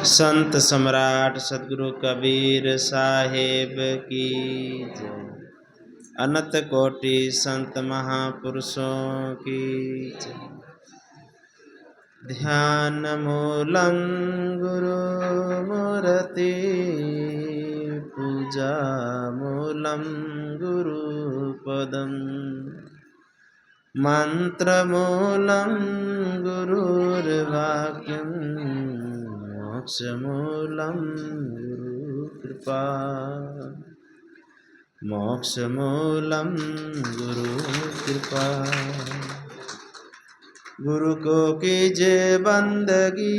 संत सम्राट सद्गुरु कबीर साहेब की जय। अनंत कोटि संत महापुरुषों की जय। ध्यान मूलम गुरु मूर्ति पूजा मूलम गुरु पदम मंत्र मूलम गुरुर्वाक्यम मोक्ष मूलम गुरु कृपा मोक्ष मूलम गुरु कृपा। गुरु को कीजिए बंदगी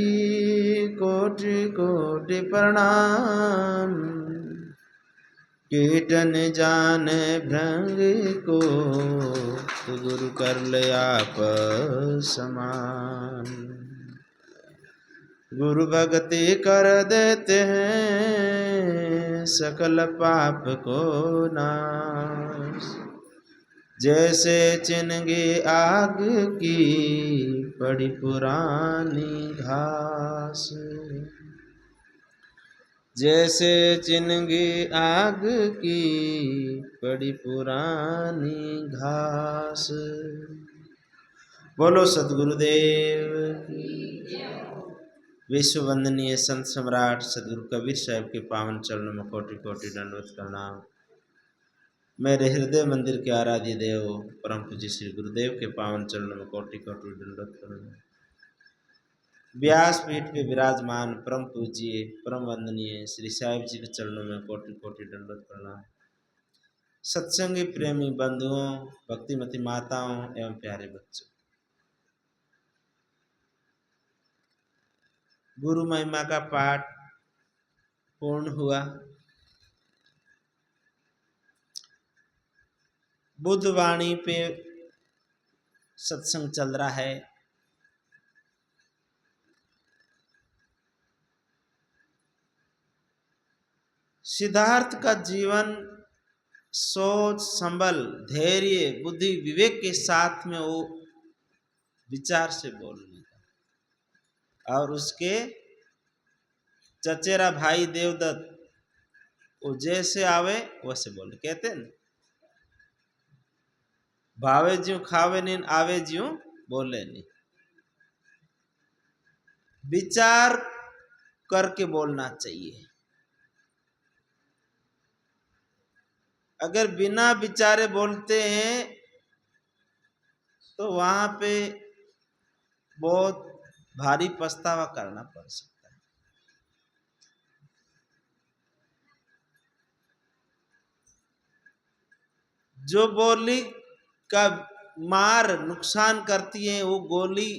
कोटि कोटि प्रणाम। कीटन जाने भृंग को तो गुरु कर ले आप समान। गुरु भक्ति कर देते हैं सकल पाप को नाश। जैसे चिनगी आग की पड़ी पुरानी घास। जैसे चिनगी आग की पड़ी पुरानी घास। बोलो सतगुरुदेव की। विश्व वंदनीय संत सम्राट सद्गुरु कबीर साहब के पावन चरणों में कोटि कोटि दंडवत प्रणाम। मेरे हृदय मंदिर के आराध्य देव परम पूज्य श्री गुरुदेव के पावन चरणों में कोटि कोटि दंडवत प्रणाम। व्यासपीठ पे विराजमान परम पूज्य परम वंदनीय श्री साहिब जी के चरणों में कोटि कोटि दंडवत प्रणाम। सत्संगी प्रेमी बंधुओं, भक्तिमती माताओं एवं प्यारे बच्चों, गुरु महिमा का पाठ पूर्ण हुआ। बुद्धवाणी पे सत्संग चल रहा है। सिद्धार्थ का जीवन सोच संबल धैर्य बुद्धि विवेक के साथ में वो विचार से बोलने का, और उसके चचेरा भाई देवदत्त वो जैसे आवे वैसे बोले। कहते हैं भावे ज्यों खावे नहीं आवे ज्यों बोले नहीं। विचार करके बोलना चाहिए। अगर बिना विचारे बोलते हैं तो वहां पे बहुत भारी पछतावा करना पड़ सकता है। जो बोली का मार नुकसान करती है वो गोली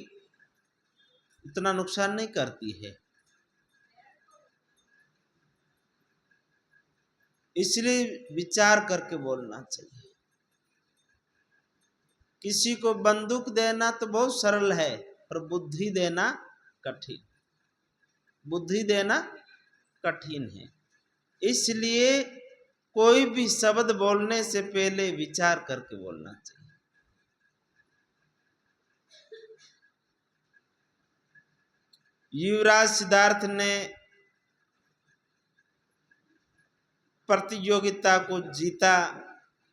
उतना नुकसान नहीं करती है। इसलिए विचार करके बोलना चाहिए। किसी को बंदूक देना तो बहुत सरल है, पर बुद्धि देना कठिन। बुद्धि देना कठिन है। इसलिए कोई भी शब्द बोलने से पहले विचार करके बोलना चाहिए। युवराज सिद्धार्थ ने प्रतियोगिता को जीता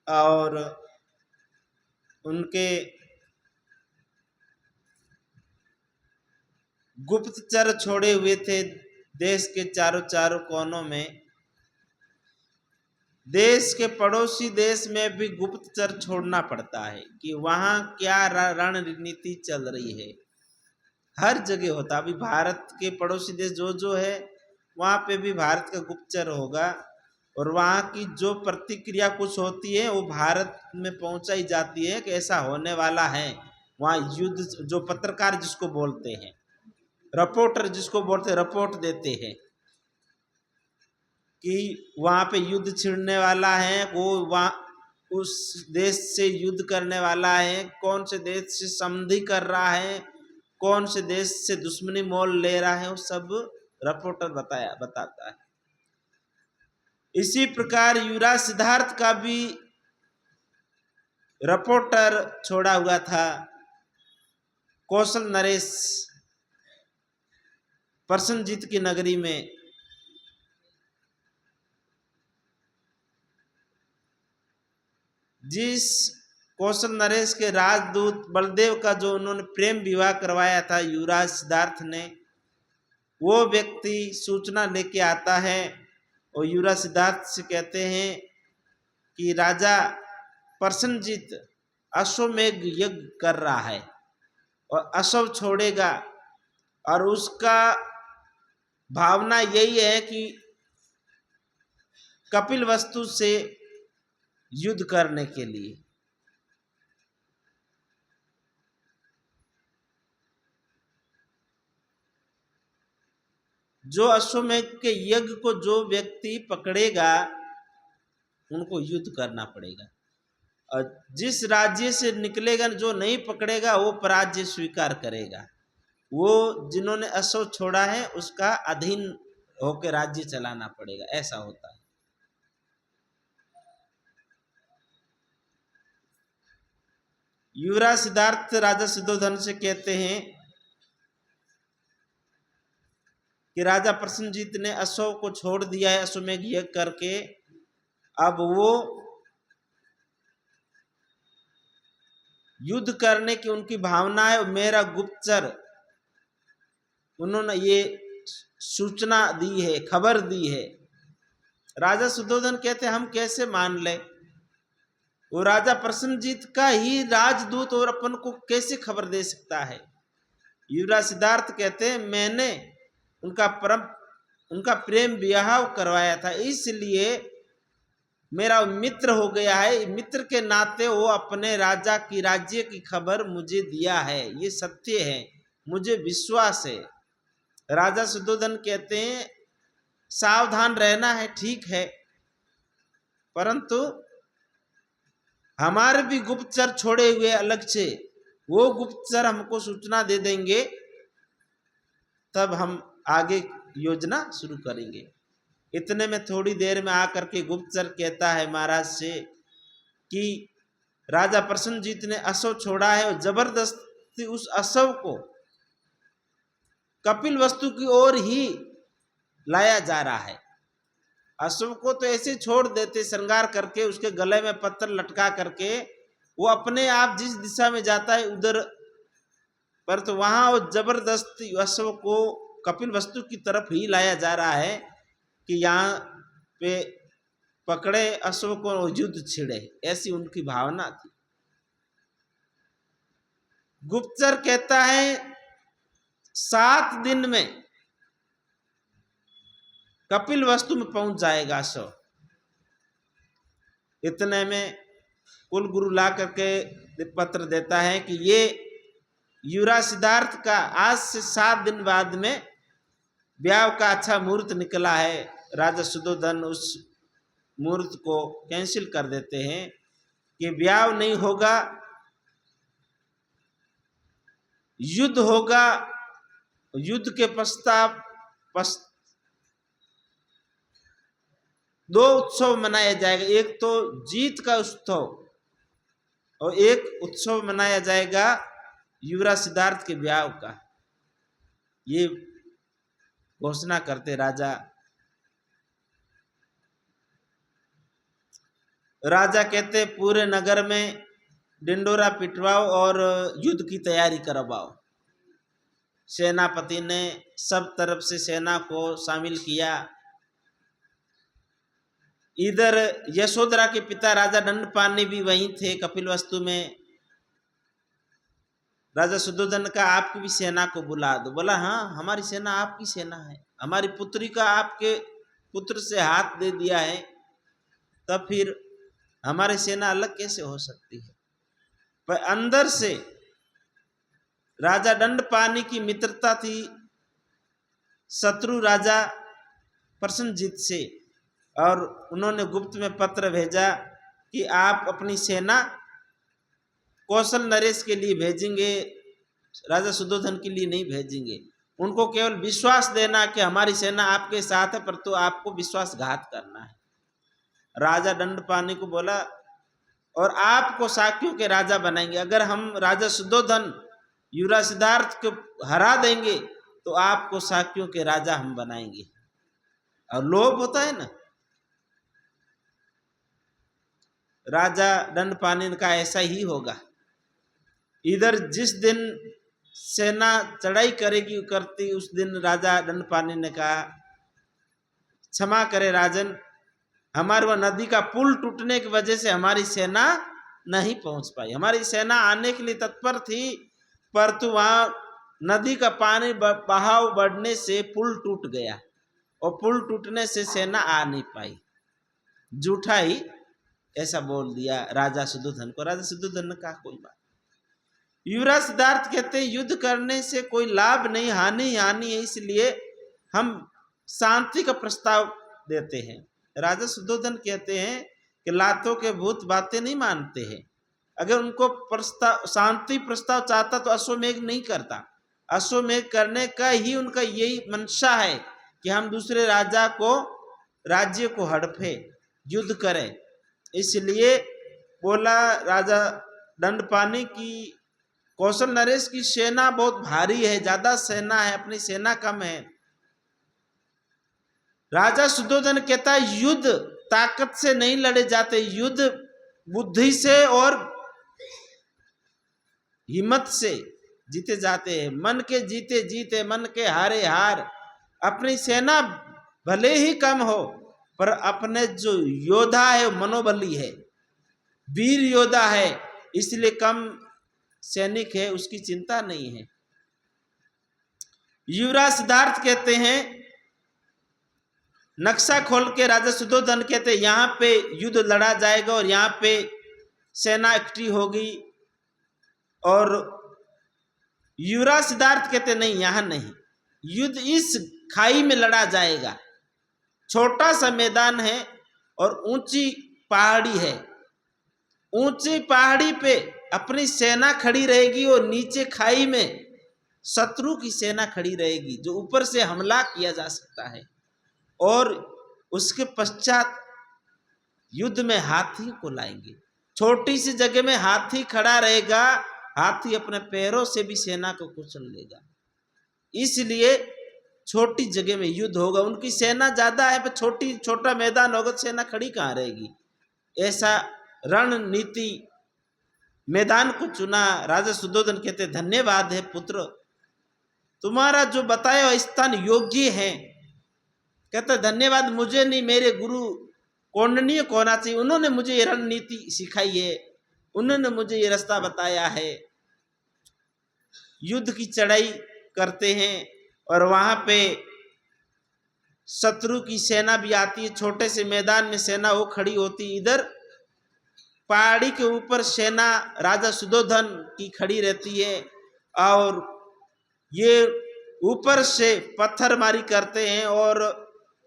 और उनके गुप्तचर छोड़े हुए थे देश के चारों कोनों में। देश के पड़ोसी देश में भी गुप्तचर छोड़ना पड़ता है कि वहां क्या रणनीति चल रही है। हर जगह होता। अभी भारत के पड़ोसी देश जो है वहां पे भी भारत का गुप्तचर होगा, और वहां की जो प्रतिक्रिया कुछ होती है वो भारत में पहुंचाई जाती है कि ऐसा होने वाला है। वहां युद्ध, जो पत्रकार जिसको बोलते हैं, रिपोर्टर जिसको बोलते हैं, रिपोर्ट देते हैं कि वहां पे युद्ध छिड़ने वाला है, वो वहां उस देश से युद्ध करने वाला है, कौन से देश से संधि कर रहा है, कौन से देश से दुश्मनी मोल ले रहा है, वो सब रिपोर्टर बताता है। इसी प्रकार युवराज सिद्धार्थ का भी रिपोर्टर छोड़ा हुआ था, कौशल नरेश। प्रसन्नजीत की नगरी में जिस कौशल नरेश के राजदूत बलदेव का जो उन्होंने प्रेम विवाह करवाया था युवराज सिद्धार्थ ने, वो व्यक्ति सूचना लेके आता है और युवराज सिद्धार्थ से कहते हैं कि राजा प्रसन्नजीत अश्वमेघ यज्ञ कर रहा है और अश्व छोड़ेगा, और उसका भावना यही है कि कपिल वस्तु से युद्ध करने के लिए। जो अश्वमेध के यज्ञ को जो व्यक्ति पकड़ेगा उनको युद्ध करना पड़ेगा, और जिस राज्य से निकलेगा जो नहीं पकड़ेगा वो पराजय स्वीकार करेगा। वो जिन्होंने अश्व छोड़ा है उसका अधीन होकर राज्य चलाना पड़ेगा, ऐसा होता है। युवराज सिद्धार्थ राजा शुद्धोधन से कहते हैं कि राजा प्रसन्नजीत ने अश्व को छोड़ दिया है अश्वमेघ यज्ञ करके, अब वो युद्ध करने की उनकी भावना है। मेरा गुप्तचर उन्होंने ये सूचना दी है, खबर दी है। राजा शुद्धोधन कहते हम कैसे मान ले, वो राजा प्रसन्नजीत का ही राजदूत और अपन को कैसे खबर दे सकता है। युवराज सिद्धार्थ कहते हैं मैंने उनका प्रेम विवाह करवाया था, इसलिए मेरा मित्र हो गया है। मित्र के नाते वो अपने राजा की राज्य की खबर मुझे दिया है, ये सत्य है, मुझे विश्वास है। राजा शुद्धोधन कहते हैं सावधान रहना है, ठीक है, परंतु हमारे भी गुप्तचर छोड़े हुए अलग से, वो गुप्तचर हमको सूचना दे देंगे, तब हम आगे योजना शुरू करेंगे। इतने में थोड़ी देर में आकर के गुप्तचर कहता है महाराज से कि राजा प्रसन्नजीत ने अश्व छोड़ा है और जबरदस्ती उस अश्व को कपिल वस्तु की ओर ही लाया जा रहा है। अश्व को तो ऐसे छोड़ देते श्रृंगार करके, उसके गले में पत्थर लटका करके, वो अपने आप जिस दिशा में जाता है उधर, पर तो वहां वो जबरदस्ती अश्व को कपिल वस्तु की तरफ ही लाया जा रहा है कि यहाँ पे पकड़े अश्व को युद्ध छिड़े, ऐसी उनकी भावना थी। गुप्तचर कहता है 7 दिन में कपिल वस्तु में पहुंच जाएगा अश्व। इतने में कुलगुरु ला करके पत्र देता है कि ये युवराज सिद्धार्थ का आज से 7 दिन बाद में ब्याह का अच्छा मुहूर्त निकला है। राजा शुद्धोधन उस मुहूर्त को कैंसिल कर देते हैं कि ब्याह नहीं होगा, युद्ध होगा। युद्ध के पश्चात 2 उत्सव मनाया जाएगा, एक तो जीत का उत्सव और एक उत्सव मनाया जाएगा युवराज सिद्धार्थ के ब्याह का। ये घोषणा करते राजा कहते पूरे नगर में डिंडोरा पिटवाओ और युद्ध की तैयारी करवाओ। सेनापति ने सब तरफ से सेना को शामिल किया। इधर यशोधरा के पिता राजा दंडपाणि भी वहीं थे कपिल वस्तु में। राजा शुद्धोधन का आपकी भी सेना को बुला दो। बोला हाँ हमारी सेना आपकी सेना है, हमारी पुत्री का आपके पुत्र से हाथ दे दिया है, तब फिर हमारी सेना अलग कैसे हो सकती है। पर अंदर से राजा दंडपाणि की मित्रता थी शत्रु राजा प्रसन्नजीत से, और उन्होंने गुप्त में पत्र भेजा कि आप अपनी सेना कौशल नरेश के लिए भेजेंगे, राजा शुद्धोधन के लिए नहीं भेजेंगे। उनको केवल विश्वास देना कि हमारी सेना आपके साथ है, परंतु आपको विश्वासघात करना है। राजा दंडपाणि को बोला और आपको साक्यों के राजा बनाएंगे। अगर हम राजा शुद्धोधन युवराज सिद्धार्थ को हरा देंगे तो आपको साक्यों के राजा हम बनाएंगे। और लोभ होता है ना, राजा दंडपाणि का ऐसा ही होगा। इधर जिस दिन सेना चढ़ाई करेगी करती, उस दिन राजा दंडपाणि ने कहा, क्षमा करे राजन, हमारे वह नदी का पुल टूटने की वजह से हमारी सेना नहीं पहुंच पाई। हमारी सेना आने के लिए तत्पर थी, परंतु वहां नदी का पानी बहाव बढ़ने से पुल टूट गया, और पुल टूटने से सेना आ नहीं पाई। झूठा ही ऐसा बोल दिया राजा शुद्धोधन को। राजा शुद्धोधन ने कहा कोई बात। युवराज सिद्धार्थ कहते युद्ध करने से कोई लाभ नहीं, हानि हानि है, इसलिए हम शांति का प्रस्ताव देते हैं। राजा शुद्धोधन कहते हैं कि लातों के भूत बातें नहीं मानते हैं। अगर उनको प्रस्ताव शांति प्रस्ताव चाहता तो अश्वमेघ नहीं करता। अश्वमेघ करने का ही उनका यही मंशा है कि हम दूसरे राज्य को हड़पे, युद्ध करें। इसलिए बोला राजा दंडपाणि की कौशल नरेश की सेना बहुत भारी है, ज्यादा सेना है, अपनी सेना कम है। राजा शुद्धोधन कहता है युद्ध ताकत से नहीं लड़े जाते, युद्ध बुद्धि से और हिम्मत से जीते जाते हैं। मन के जीते जीते, मन के हारे हार। अपनी सेना भले ही कम हो, पर अपने जो योद्धा है मनोबली है, वीर योद्धा है, इसलिए कम सैनिक है उसकी चिंता नहीं है। युवराज सिद्धार्थ कहते हैं, नक्शा खोल के राजा शुद्धोधन कहते हैं यहाँ पे युद्ध लड़ा जाएगा और यहाँ पे सेना इकट्ठी होगी। और युवराज सिद्धार्थ कहते नहीं, यहाँ नहीं, युद्ध इस खाई में लड़ा जाएगा। छोटा सा मैदान है और ऊंची पहाड़ी है, ऊंची पहाड़ी पे अपनी सेना खड़ी रहेगी और नीचे खाई में शत्रु की सेना खड़ी रहेगी जो ऊपर से हमला किया जा सकता है। और उसके पश्चात युद्ध में हाथी को लाएंगे। छोटी सी जगह में हाथी खड़ा रहेगा, हाथी अपने पैरों से भी सेना को कुचल लेगा। इसलिए छोटी जगह में युद्ध होगा। उनकी सेना ज्यादा है पर छोटा मैदान होगा, सेना खड़ी कहाँ रहेगी। ऐसा रणनीति मैदान को चुना। राजा शुद्धोधन कहते धन्यवाद है पुत्र, तुम्हारा जो बताया स्थान योग्य है। कहते धन्यवाद मुझे नहीं, मेरे गुरु कौंडनीय को होना चाहिए, उन्होंने मुझे ये रणनीति सिखाई है, उन्होंने मुझे ये रास्ता बताया है। युद्ध की चढ़ाई करते हैं और वहां पे शत्रु की सेना भी आती है। छोटे से मैदान में सेना वो खड़ी होती, इधर पहाड़ी के ऊपर सेना राजा शुद्धोधन की खड़ी रहती है और ये ऊपर से पत्थरमारी करते हैं और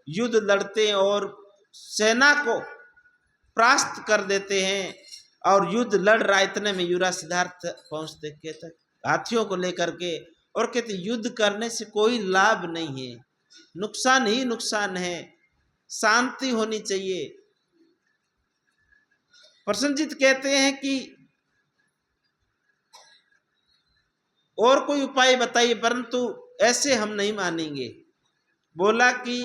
युद्ध लड़ते हैं और सेना को परास्त कर देते हैं। और युद्ध लड़ रहा, इतने में युवराज सिद्धार्थ पहुंचते, कहते हाथियों को लेकर के, और कहते युद्ध करने से कोई लाभ नहीं है, नुकसान ही नुकसान है, शांति होनी चाहिए। प्रसन्नजीत कहते हैं कि और कोई उपाय बताइए, परंतु ऐसे हम नहीं मानेंगे। बोला कि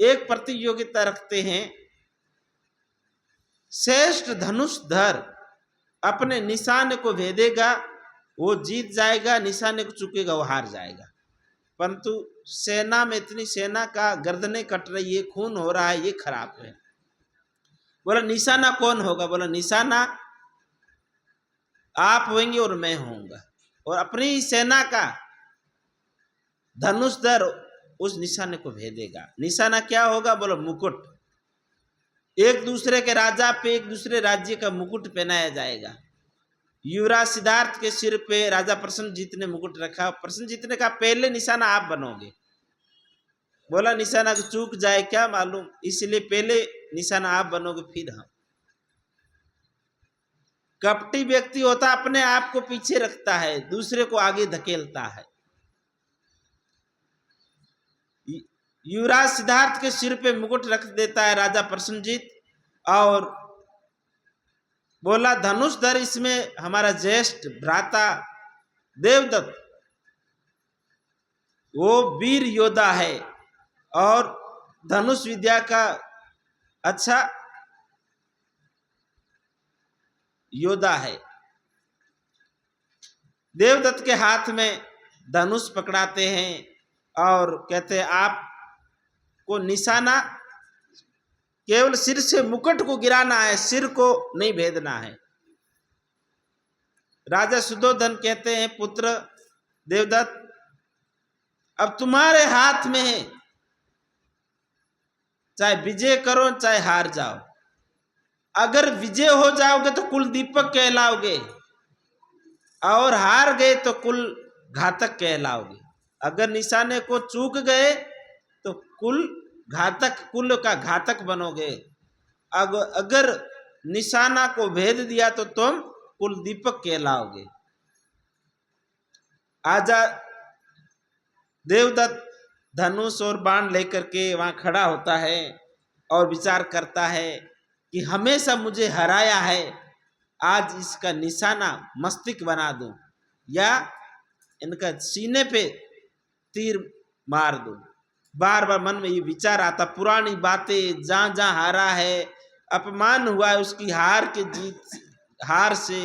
एक प्रतियोगिता रखते हैं, श्रेष्ठ धनुषधर अपने निशाने को भेदेगा वो जीत जाएगा, निशाने को चुकेगा वो हार जाएगा। परंतु सेना में इतनी सेना का गर्दनें कट रही है, खून हो रहा है, ये खराब है। बोला निशाना कौन होगा? बोला निशाना आप होंगे और मैं होऊंगा, और अपनी सेना का धनुषधर उस निशाने को भेदेगा। निशाना क्या होगा? बोला मुकुट। एक दूसरे के राजा पे एक दूसरे राज्य का मुकुट पहनाया जाएगा। युवराज सिद्धार्थ के सिर पे राजा प्रसन्नजीत ने मुकुट रखा। प्रसन्नजीत ने कहा पहले निशाना आप बनोगे। बोला निशाना चूक जाए क्या मालूम, इसलिए पहले निशाना आप बनोगे फिर हम। कपटी व्यक्ति होता अपने आप को पीछे रखता है, दूसरे को आगे धकेलता है। युवराज सिद्धार्थ के सिर पे मुकुट रख देता है राजा प्रसन्नजीत और बोला धनुषधर इसमें हमारा ज्येष्ठ भ्राता देवदत्त वो वीर योद्धा है और धनुष विद्या का अच्छा योद्धा है। देवदत्त के हाथ में धनुष पकड़ाते हैं और कहते हैं आपको निशाना केवल सिर से मुकुट को गिराना है, सिर को नहीं भेदना है। राजा सुधोधन कहते हैं पुत्र देवदत्त अब तुम्हारे हाथ में है, चाहे विजय करो चाहे हार जाओ। अगर विजय हो जाओगे तो कुल दीपक कहलाओगे और हार गए तो कुल घातक कहलाओगे। अगर निशाने को चूक गए तो कुल का घातक बनोगे। अगर निशाना को भेद दिया तो तुम कुल दीपक कहलाओगे। आजा देवदत्त धनुष और बाण लेकर के वहां खड़ा होता है और विचार करता है कि हमेशा मुझे हराया है, आज इसका निशाना मस्तिष्क बना दूं या इनका सीने पे तीर मार दूं। बार बार मन में ये विचार आता, पुरानी बातें, जहां जहां हारा है, अपमान हुआ है उसकी हार से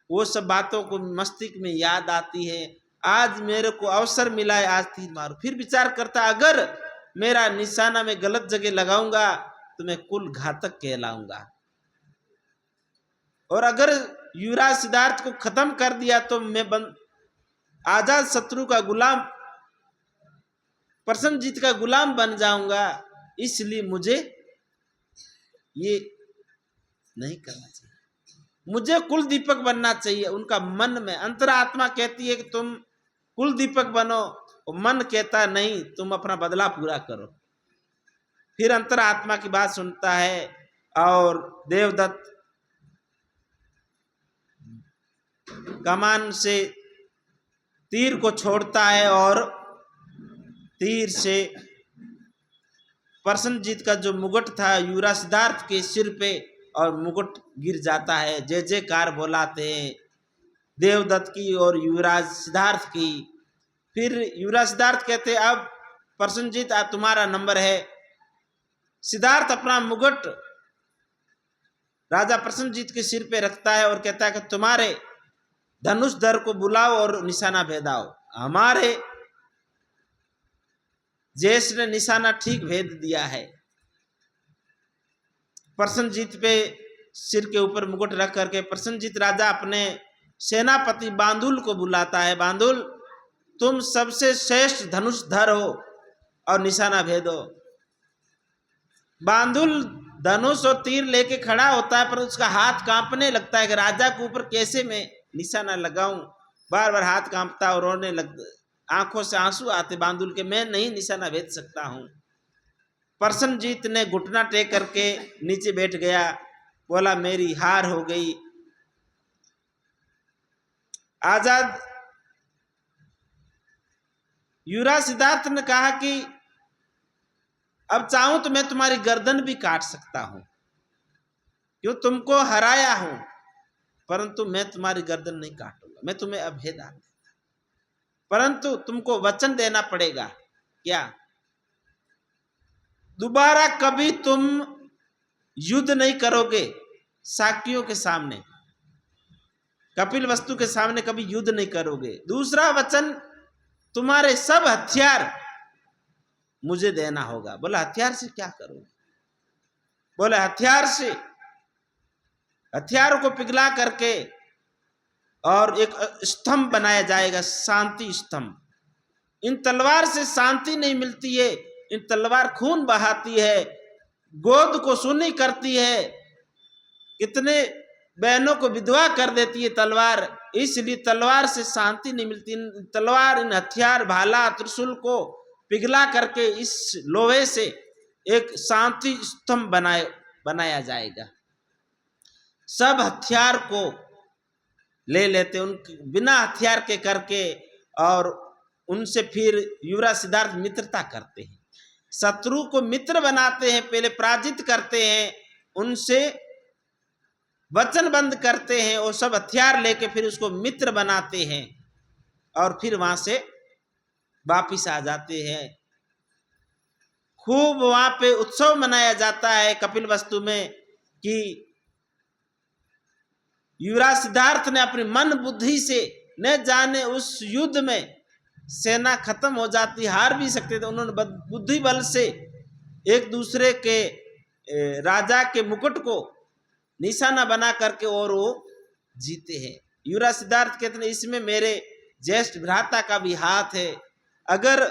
वो सब बातों को मस्तिष्क में याद आती है। आज मेरे को अवसर मिला है, आज तीर मारूं। फिर विचार करता अगर मेरा निशाना में गलत जगह लगाऊंगा तो मैं कुल घातक कहलाऊंगा, और अगर युवराज सिद्धार्थ को खत्म कर दिया तो मैं आजाद शत्रु का गुलाम, प्रसन्नजीत का गुलाम बन जाऊंगा। इसलिए मुझे ये नहीं करना चाहिए, मुझे कुल दीपक बनना चाहिए। उनका मन में अंतरात्मा कहती है कि तुम कुल दीपक बनो, और मन कहता नहीं तुम अपना बदला पूरा करो। फिर अंतरात्मा की बात सुनता है और देवदत्त कमान से तीर को छोड़ता है और तीर से प्रसन्नजीत का जो मुकुट था युवराज सिद्धार्थ के सिर पे, और मुकुट गिर जाता है। जय जयकार बोलाते हैं देवदत्त की और युवराज सिद्धार्थ की। फिर युवराज सिद्धार्थ कहते अब प्रसन्नजीत आज तुम्हारा नंबर है। सिद्धार्थ अपना मुकुट राजा प्रसन्नजीत के सिर पे रखता है और कहता है कि तुम्हारे धनुषधर को बुलाओ और निशाना भेदाओ। हमारे जयेश ने निशाना ठीक भेद दिया है। प्रसन्नजीत पे सिर के ऊपर मुकुट रख करके प्रसन्नजीत राजा अपने सेनापति बांदुल को बुलाता है। बांदुल तुम सबसे श्रेष्ठ धनुषधर हो और निशाना भेदो। बांदुल धनुष और तीर लेके खड़ा होता है, पर उसका हाथ कांपने लगता है कि राजा के ऊपर कैसे मैं निशाना लगाऊं। बार बार हाथ कांपता और रोने लगता, आंखों से आंसू आते बांदुल के, मैं नहीं निशाना भेद सकता हूं। प्रसन्नजीत ने घुटना टेक करके नीचे बैठ गया, बोला मेरी हार हो गई। आजाद युवराज सिद्धार्थ ने कहा कि अब चाहूं तो मैं तुम्हारी गर्दन भी काट सकता हूं, क्यों तुमको हराया हूं, परंतु मैं तुम्हारी गर्दन नहीं काटूंगा, मैं तुम्हें अभेदा दूंगा। परंतु तुमको वचन देना पड़ेगा। क्या? दोबारा कभी तुम युद्ध नहीं करोगे साकियों के सामने, कपिलवस्तु के सामने कभी युद्ध नहीं करोगे। दूसरा वचन, तुम्हारे सब हथियार मुझे देना होगा। बोला हथियार से क्या करोगे? बोले हथियार से, हथियारों को पिघला करके और एक स्तंभ बनाया जाएगा, शांति स्तंभ। इन तलवार से शांति नहीं मिलती है, इन तलवार खून बहाती है, गोद को सुनी करती है, कितने बहनों को विधवा कर देती है तलवार। इसलिए तलवार से शांति नहीं मिलती। इन तलवार, इन हथियार, भाला, त्रिशूल को पिघला करके इस लोहे से एक शांति स्तंभ बनाया जाएगा। सब हथियार को ले लेते, उन बिना हथियार के करके, और उनसे फिर युवराज सिद्धार्थ मित्रता करते हैं, शत्रु को मित्र बनाते हैं, पहले पराजित करते हैं, उनसे वचनबंध करते हैं, और सब हथियार लेके फिर उसको मित्र बनाते हैं, और फिर वहां से वापिस आ जाते हैं। खूब वहां पे उत्सव मनाया जाता है कपिलवस्तु में कि युवराज सिद्धार्थ ने अपनी मन बुद्धि से, न जाने उस युद्ध में सेना खत्म हो जाती, हार भी सकते थे, उन्होंने बुद्धि बल से एक दूसरे के राजा के मुकुट को निशाना बना करके और वो जीते हैं। युवराज सिद्धार्थ कहते हैं इसमें मेरे ज्येष्ठ भ्राता का भी हाथ है, अगर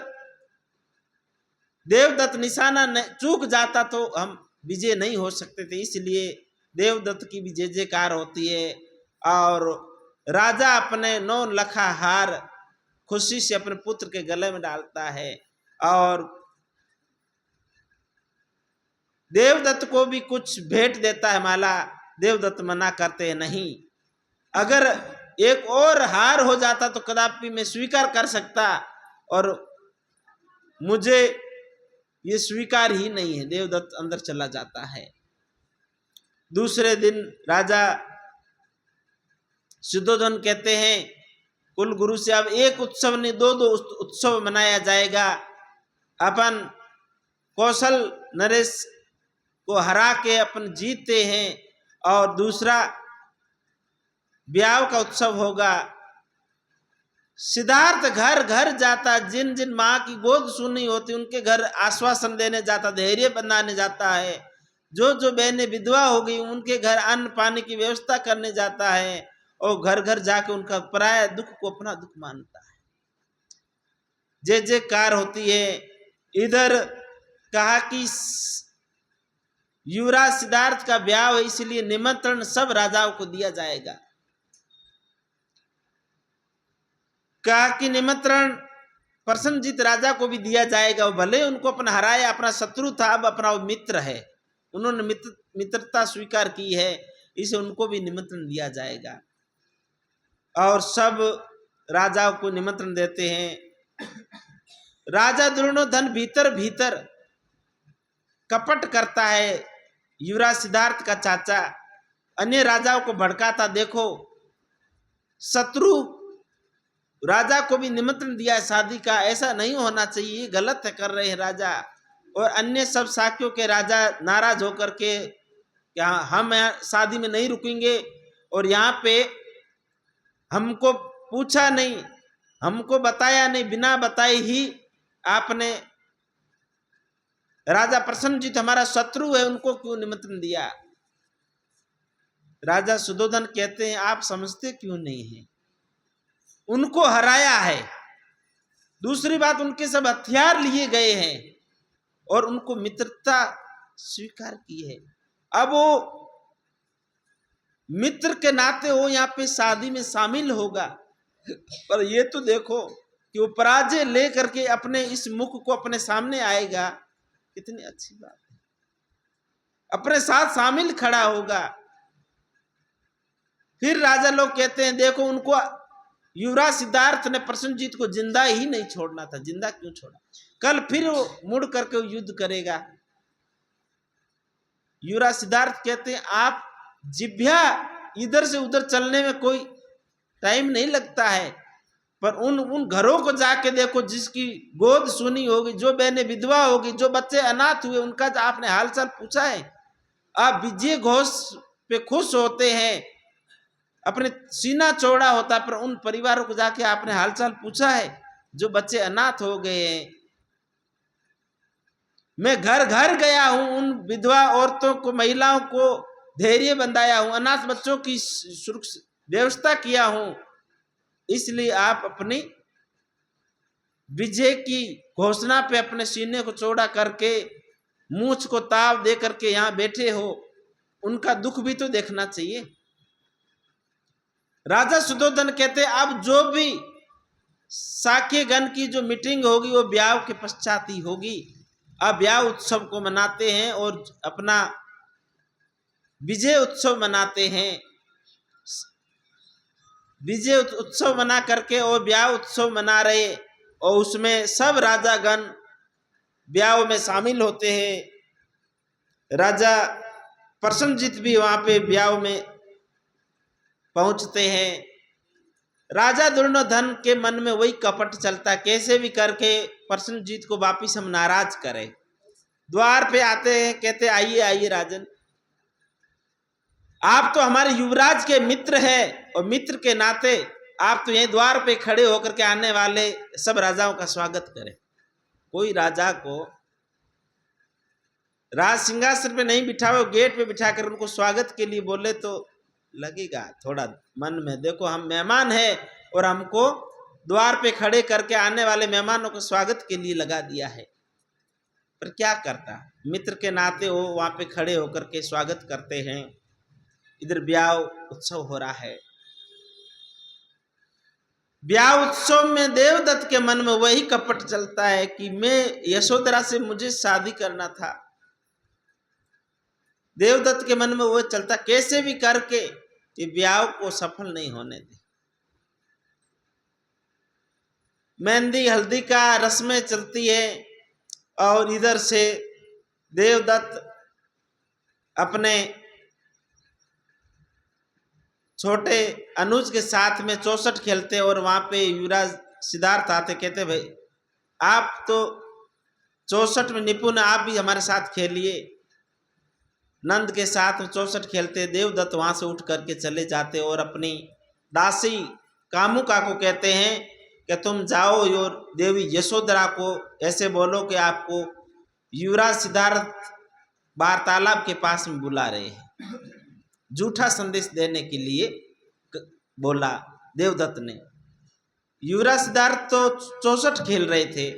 देवदत्त निशाना चूक जाता तो हम विजय नहीं हो सकते थे, इसलिए देवदत्त की भी जय जयकार होती है। और राजा अपने 9 लखा हार खुशी से अपने पुत्र के गले में डालता है और देवदत्त को भी कुछ भेंट देता है, माला। देवदत्त मना करते हैं नहीं, अगर एक और हार हो जाता तो कदापि मैं स्वीकार कर सकता, और मुझे ये स्वीकार ही नहीं है। देवदत्त अंदर चला जाता है। दूसरे दिन राजा शुद्धोधन कहते हैं कुल गुरु से अब एक उत्सव नहीं 2 उत्सव मनाया जाएगा। अपन कौशल नरेश को हरा के अपन जीतते हैं, और दूसरा ब्याह का उत्सव होगा। सिद्धार्थ घर घर जाता, जिन जिन माँ की गोद सुनी होती उनके घर आश्वासन देने जाता, धैर्य बनाने जाता है। जो जो बहनें विधवा हो गई उनके घर अन्न पानी की व्यवस्था करने जाता है, और घर घर जाके उनका पराया दुख को अपना दुख मानता है। जय जयकार होती है। इधर कहा कि युवराज सिद्धार्थ का ब्याह है, इसलिए निमंत्रण सब राजाओं को दिया जाएगा। कहा कि निमंत्रण प्रसन्नजीत राजा को भी दिया जाएगा, भले उनको अपना हराया, अपना शत्रु था, अब अपना वो मित्र है, उन्होंने मित्रता स्वीकार की है, इसे उनको भी निमंत्रण दिया जाएगा। और सब राजाओं को निमंत्रण देते हैं। राजा दुर्योधन भीतर भीतर कपट करता है। युवराज सिद्धार्थ का चाचा अन्य राजाओं को भड़काता, देखो शत्रु राजा को भी निमंत्रण दिया है शादी का, ऐसा नहीं होना चाहिए, गलत है कर रहे हैं राजा। और अन्य सब साक्यों के राजा नाराज होकर के हम शादी में नहीं रुकेंगे, और यहाँ पे हमको पूछा नहीं, हमको बताया नहीं, बिना बताए ही आपने राजा प्रसन्नजीत हमारा शत्रु है, उनको क्यों निमंत्रण दिया। राजा शुद्धोधन कहते हैं आप समझते क्यों नहीं है, उनको हराया है, दूसरी बात उनके सब हथियार लिए गए हैं और उनको मित्रता स्वीकार की है। अब वो मित्र के नाते वो यहाँ पे शादी में शामिल होगा, पर ये तो देखो कि वो पराजय लेकर के अपने इस मुख को अपने सामने आएगा, कितनी अच्छी बात है, अपने साथ शामिल खड़ा होगा। फिर राजा लोग कहते हैं देखो उनको युवराज सिद्धार्थ ने प्रसन्नजीत को जिंदा ही नहीं छोड़ना था, जिंदा क्यों छोड़ा, कल फिर वो मुड़ करके युद्ध करेगा। युवराज सिद्धार्थ कहते हैं आप जिभ्या इधर से उधर चलने में कोई टाइम नहीं लगता है, पर उन घरों को जाके देखो जिसकी गोद सुनी होगी, जो बहनें विधवा होगी, जो बच्चे अनाथ हुए, उनका आपने हालचाल पूछा है। आप विजय घोष पे खुश होते हैं, अपने सीना चौड़ा होता है, पर उन परिवारों को जाके आपने हालचाल पूछा है जो बच्चे अनाथ हो गए हैं। मैं घर घर गया हूं, उन विधवा औरतों को, महिलाओं को धैर्य बंधाया हूं, अनाथ बच्चों की व्यवस्था किया हूं, इसलिए आप अपनी विजय की घोषणा पे अपने सीने को चौड़ा करके मूंछ को ताव दे करके यहां बैठे हो, उनका दुख भी तो देखना चाहिए। राजा शुद्धोधन कहते अब जो भी साक्यगण की जो मीटिंग होगी वो ब्याह के पश्चात ही होगी। अब ब्याह उत्सव को मनाते हैं और अपना विजय उत्सव मनाते हैं। विजय उत्सव मना करके और ब्याह उत्सव मना रहे, और उसमें सब राजागण ब्याह में शामिल होते हैं। राजा प्रसन्नजीत भी वहां पे ब्याह में पहुंचते हैं। राजा दुर्योधन के मन में वही कपट चलता, कैसे भी करके प्रसेनजीत को वापिस हम नाराज करें। द्वार पे आते हैं, कहते आइए आइए राजन, आप तो हमारे युवराज के मित्र हैं और मित्र के नाते आप तो यहीं द्वार पे खड़े होकर के आने वाले सब राजाओं का स्वागत करें। कोई राजा को राज सिंहासन पे नहीं बिठाओ, गेट पे बिठाकर उनको स्वागत के लिए बोले तो लगेगा थोड़ा मन में, देखो हम मेहमान हैं और हमको द्वार पे खड़े करके आने वाले मेहमानों को स्वागत के लिए लगा दिया है। पर क्या करता, मित्र के नाते वो वहां पे खड़े होकर के स्वागत करते हैं। इधर ब्याह उत्सव हो रहा है। ब्याह उत्सव में देवदत्त के मन में वही कपट चलता है कि मैं यशोधरा से मुझे शादी करना था। देवदत्त के मन में वो चलता, कैसे भी करके ये ब्याह को सफल नहीं होने दे। मेहंदी हल्दी का रस्में चलती है और इधर से देवदत्त अपने छोटे अनुज के साथ में 64 खेलते और वहां पे युवराज सिद्धार्थ आते, कहते भाई आप तो 64 में निपुण, आप भी हमारे साथ खेलिए। नंद के साथ 64 खेलते, देवदत्त वहां से उठ करके चले जाते और अपनी दासी कामुका को कहते हैं कि तुम जाओ और देवी यशोधरा को ऐसे बोलो कि आपको युवराज सिद्धार्थ वार्तालाप के पास में बुला रहे हैं। झूठा संदेश देने के लिए बोला देवदत्त ने। युवराज सिद्धार्थ तो 64 खेल रहे थे।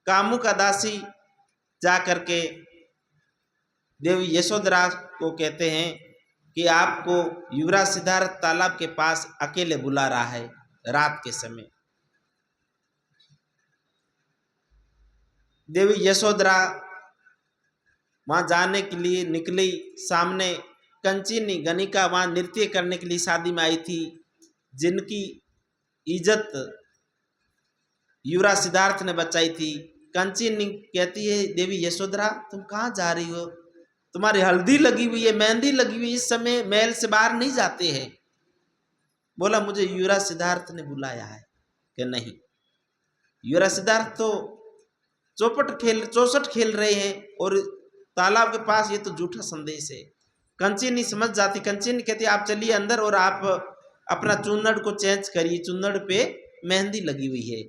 कामुका दासी जा करके देवी यशोधरा को कहते हैं कि आपको युवराज सिद्धार्थ तालाब के पास अकेले बुला रहा है रात के समय। देवी यशोधरा वहां जाने के लिए निकली। सामने कंचिनी गणिका वहां नृत्य करने के लिए शादी में आई थी, जिनकी इज्जत युवराज सिद्धार्थ ने बचाई थी। कंचिनी कहती है देवी यशोधरा तुम कहाँ जा रही हो, तुम्हारी हल्दी लगी हुई है, मेहंदी लगी हुई है, इस समय महल से बाहर नहीं जाते हैं। बोला मुझे युवराज सिद्धार्थ ने बुलाया है। कि नहीं, युवराज सिद्धार्थ तो 64 खेल रहे हैं और तालाब के पास, ये तो झूठा संदेश है। कंचिनी समझ जाती। कंचिनी कहती आप चलिए अंदर और आप अपना चुन्नड़ को चेंज करिए, चुन्नड़ पे मेहंदी लगी हुई है।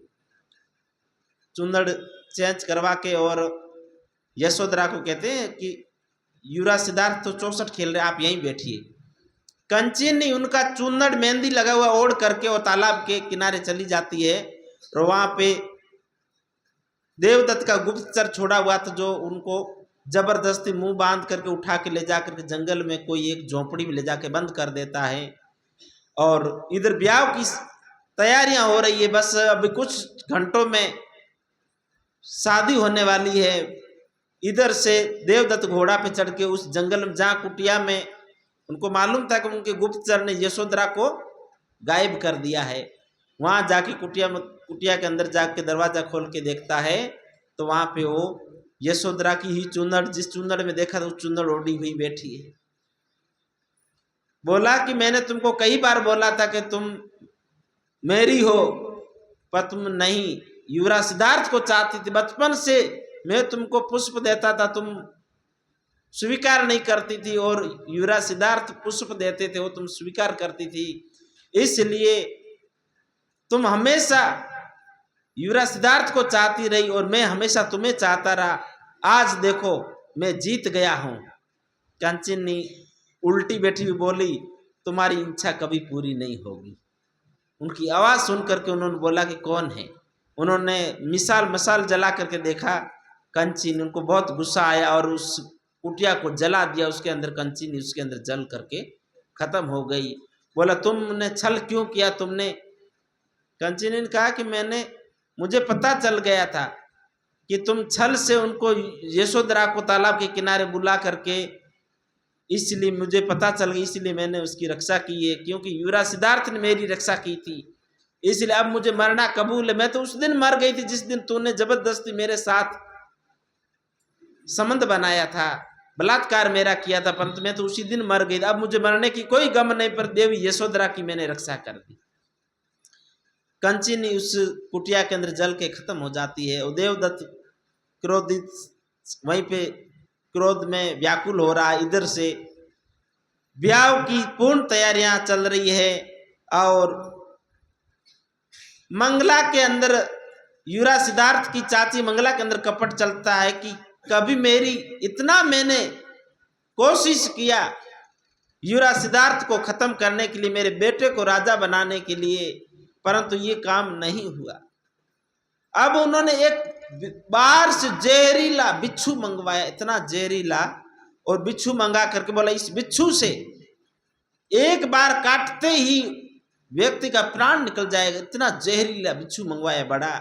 चुन्नड़ चेंज करवा के और यशोधरा को कहते हैं कि युवराज सिद्धार्थ तो 64 खेल रहे, आप यहीं बैठिए। कंचिनी उनका चुन्नड़ मेहंदी लगा हुआ ओढ़ करके और तालाब के किनारे चली जाती है और वहां पे देवदत्त का गुप्तचर छोड़ा हुआ था, जो उनको जबरदस्ती मुंह बांध करके उठा के ले जाकर के जंगल में कोई एक झोंपड़ी में ले जाके बंद कर देता है। और इधर ब्याह की तैयारियां हो रही है, बस अभी कुछ घंटों में शादी होने वाली है। इधर से देवदत्त घोड़ा पे चढ़ के उस जंगल में, जहाँ कुटिया में उनको मालूम था कि उनके गुप्तचर ने यशोधरा को गायब कर दिया है, वहां जाके कुटिया के अंदर जाके दरवाजा खोल के देखता है तो वहां पे वो यशोधरा की ही चुन्नड़, जिस चुन्नड़ में देखा था उस चुन्नड़ ओढ़ी हुई बैठी है। बोला कि मैंने तुमको कई बार बोला था कि तुम मेरी हो, पर तुम नहीं, युवराज सिद्धार्थ को चाहती थी। बचपन से मैं तुमको पुष्प देता था, तुम स्वीकार नहीं करती थी, और युवराज सिद्धार्थ पुष्प देते थे वो तुम स्वीकार करती थी। इसलिए तुम हमेशा युवराज सिद्धार्थ को चाहती रही और मैं हमेशा तुम्हें चाहता रहा। आज देखो मैं जीत गया हूं। कंचिनी उल्टी बैठी हुई बोली तुम्हारी इच्छा कभी पूरी नहीं होगी। उनकी आवाज सुन करके उन्होंने बोला कि कौन है। उन्होंने मसाल जला करके देखा कंचिनी, उनको बहुत गुस्सा आया और उस कुटिया को जला दिया। उसके अंदर कंचिनी उसके अंदर जल करके खत्म हो गई। बोला तुमने छल क्यों किया तुमने? कंचिनी ने कहा कि मुझे पता चल गया था कि तुम छल से उनको यशोधरा को तालाब के किनारे बुला करके, इसलिए मुझे पता चल गया, इसलिए मैंने उसकी रक्षा की है, क्योंकि युवराज सिद्धार्थ ने मेरी रक्षा की थी, इसलिए अब मुझे मरना कबूल है। मैं तो उस दिन मर गई थी जिस दिन तूने जबरदस्ती मेरे साथ संबंध बनाया था, बलात्कार मेरा किया था, परंतु मैं तो उसी दिन मर गई। अब मुझे मरने की कोई गम नहीं, पर देवी यशोधरा की मैंने रक्षा कर दी। कंचिनी उस कुटिया के अंदर जल के खत्म हो जाती है। और देवदत्त क्रोधित वहीं पे क्रोध में व्याकुल हो रहा है। इधर से ब्याह की पूर्ण तैयारियां चल रही है और मंगला के अंदर युवराज सिद्धार्थ की चाची मंगला के अंदर कपट चलता है कि कभी मेरी इतना मैंने कोशिश किया युवराज सिद्धार्थ को खत्म करने के लिए, मेरे बेटे को राजा बनाने के लिए, परंतु ये काम नहीं हुआ। अब उन्होंने एक बार से जहरीला बिच्छू मंगवाया, इतना जहरीला, और बिच्छू मंगा करके बोला इस बिच्छू से एक बार काटते ही व्यक्ति का प्राण निकल जाएगा, इतना जहरीला बिच्छू मंगवाया बड़ा।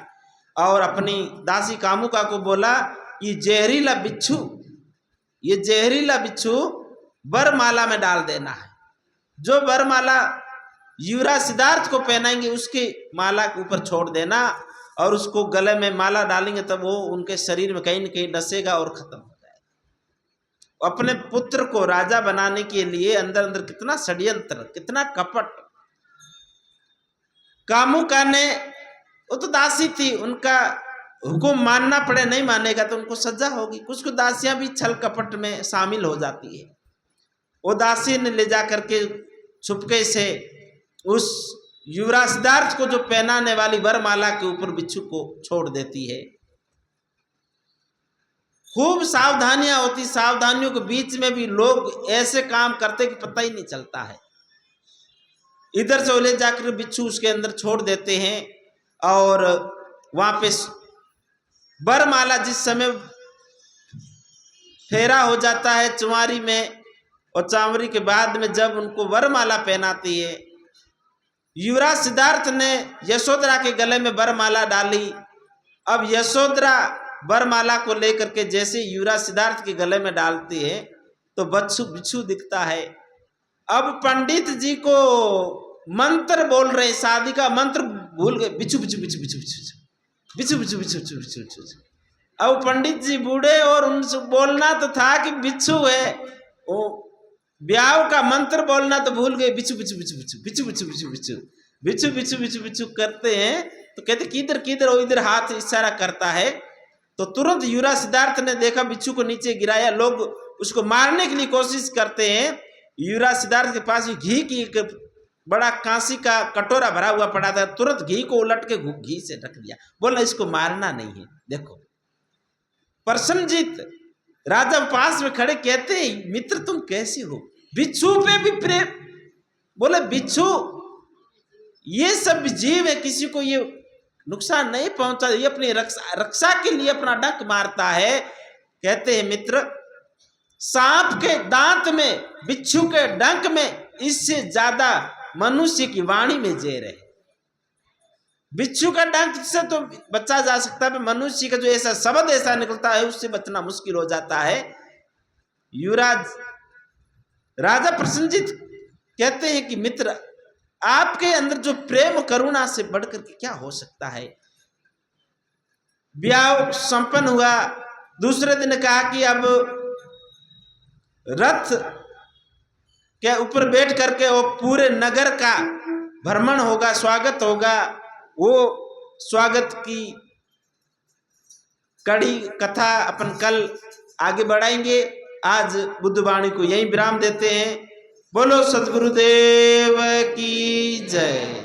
और अपनी दासी कामुका को बोला ये जहरीला बिच्छू वरमाला में डाल देना है। जो वरमाला युवराज सिद्धार्थ को पहनाएंगे उसके माला के ऊपर छोड़ देना, और उसको गले में माला डालेंगे तब वो उनके शरीर में कहीं न कहीं डसेगा और खत्म हो जाएगा। अपने पुत्र को राजा बनाने के लिए अंदर अंदर कितना षड्यंत्र, कितना कपट। कामुका ने, वो तो दासी थी, उनका हुक्म मानना पड़े, नहीं मानेगा तो उनको सजा होगी। कुछ कुछ दासियां भी छल कपट में शामिल हो जाती है। वो दासी ने ले जा करके छुपके से उस युवराज सिद्धार्थ को जो पहनाने वाली वरमाला के ऊपर बिच्छू को छोड़ देती है। खूब सावधानियां होती, सावधानियों के बीच में भी लोग ऐसे काम करते कि पता ही नहीं चलता है। इधर से ले जाकर बिच्छू उसके अंदर छोड़ देते हैं और वहां पे वरमाला जिस समय फेरा हो जाता है चुमारी में, और चावरी के बाद में जब उनको वरमाला पहनाती है, युवराज सिद्धार्थ ने यशोधरा के गले में वरमाला डाली। अब यशोधरा वरमाला को लेकर के जैसे युवराज सिद्धार्थ के गले में डालती है तो बिच्छू दिखता है। अब पंडित जी को मंत्र बोल रहे, शादी का मंत्र भूल गए, बिच्छू बिच्छू बिच्छू बिच्छू बिच्छू बिच्छू बिच्छू बिच्छू बिच्छू बिच्छू बिच्छू। अब पंडित जी बूढ़े और उनसे बोलना तो था कि बिच्छू है, वो ब्याह का मंत्र बोलना तो भूल गए, बिच्छू बिच्छू बिच्छू बिच्छू बिच्छू बिच्छू बिच्छू बिच्छू बिच्छू बिच्छू बिच्छू बिच्छू करते हैं। तो कहते किधर किधर, वो इधर हाथ इशारा करता है। तो तुरंत युवराज सिद्धार्थ ने देखा बिच्छू को नीचे गिराया, लोग उसको मारने के लिए कोशिश करते हैं। युवराज सिद्धार्थ के पास घी की एक बड़ा कांसी का कटोरा भरा हुआ पड़ा था, तुरंत घी को उलट के घी से ढक दिया, बोला इसको मारना नहीं है। देखो प्रसन्नजीत राजा पास में खड़े कहते हैं मित्र तुम कैसे हो, बिच्छू पे भी प्रेम। बोले बिच्छू ये सब जीव है, किसी को ये नुकसान नहीं पहुंचा, ये अपनी रक्षा के लिए अपना डंक मारता है। कहते हैं मित्र सांप के दांत में, बिच्छू के डंक में, इससे ज्यादा मनुष्य की वाणी में जहर है। बिच्छू का डंक से तो बचा जा सकता है, मनुष्य का जो ऐसा शब्द ऐसा निकलता है उससे बचना मुश्किल हो जाता है। युवराज राजा प्रसन्नजीत कहते हैं कि मित्र आपके अंदर जो प्रेम करुणा से बढ़कर के क्या हो सकता है। ब्याह संपन्न हुआ, दूसरे दिन कहा कि अब रथ के ऊपर बैठ करके वो पूरे नगर का भ्रमण होगा, स्वागत होगा। वो स्वागत की कड़ी कथा अपन कल आगे बढ़ाएंगे। आज बुद्धवाणी को यहीं विराम देते हैं। बोलो सद्गुरुदेव की जय।